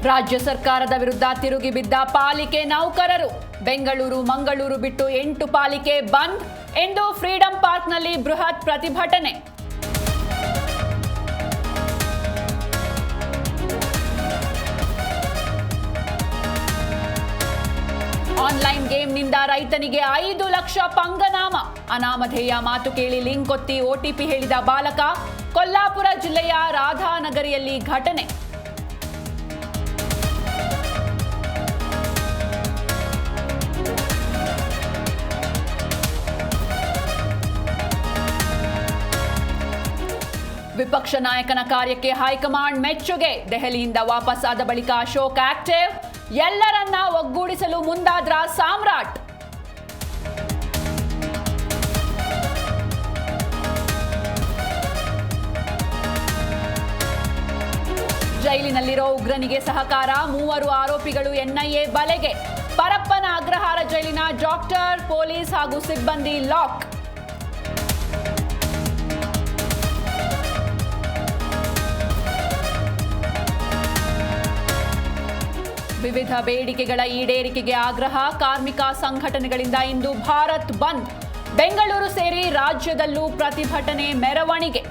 ರಾಜ್ಯ ಸರ್ಕಾರದ ವಿರುದ್ಧ ತಿರುಗಿ ಬಿದ್ದ ಪಾಲಿಕೆ ನೌಕರರು. ಬೆಂಗಳೂರು ಮಂಗಳೂರು ಬಿಟ್ಟು 8 ಪಾಲಿಕೆ ಬಂದ್. ಇಂದು ಫ್ರೀಡಂ ಪಾರ್ಕ್ನಲ್ಲಿ ಬೃಹತ್ ಪ್ರತಿಭಟನೆ. ಆನ್ಲೈನ್ ಗೇಮ್ನಿಂದ ರೈತನಿಗೆ 5 ಲಕ್ಷ ಪಂಗನಾಮ. ಅನಾಮಧೇಯ ಮಾತು ಕೇಳಿ ಲಿಂಕ್ ಒತ್ತಿ OTP ಹೇಳಿದ ಬಾಲಕ. ಕೊಲ್ಲಾಪುರ ಜಿಲ್ಲೆಯ ರಾಧಾನಗರಿಯಲ್ಲಿ ಘಟನೆ. ವಿಪಕ್ಷ ನಾಯಕನ ಕಾರ್ಯಕ್ಕೆ ಹೈಕಮಾಂಡ್ ಮೆಚ್ಚುಗೆ. ದೆಹಲಿಯಿಂದ ವಾಪಸ್ ಆದ ಬಳಿಕ ಅಶೋಕ್ ಆಕ್ಟಿವ್. ಎಲ್ಲರನ್ನ ಒಗ್ಗೂಡಿಸಲು ಮುಂದಾದ್ರ ಸಾಮ್ರಾಟ್. ಜೈಲಿನಲ್ಲಿರೋ ಉಗ್ರನಿಗೆ ಸಹಕಾರ. 3 ಆರೋಪಿಗಳು NIA ಬಲೆಗೆ. ಪರಪ್ಪನ ಅಗ್ರಹಾರ ಜೈಲಿನ ಡಾಕ್ಟರ್, ಪೊಲೀಸ್ ಹಾಗೂ ಸಿಬ್ಬಂದಿ ಲಾಕ್. ವಿವಿಧ ಬೇಡಿಕೆಗಳ ಈಡೇರಿಕೆಗೆ ಆಗ್ರಹ. ಕಾರ್ಮಿಕ ಸಂಘಟನೆಗಳಿಂದ ಇಂದು ಭಾರತ್ ಬಂದ್. ಬೆಂಗಳೂರು ಸೇರಿ ರಾಜ್ಯದಲ್ಲೂ ಪ್ರತಿಭಟನೆ, ಮೆರವಣಿಗೆ.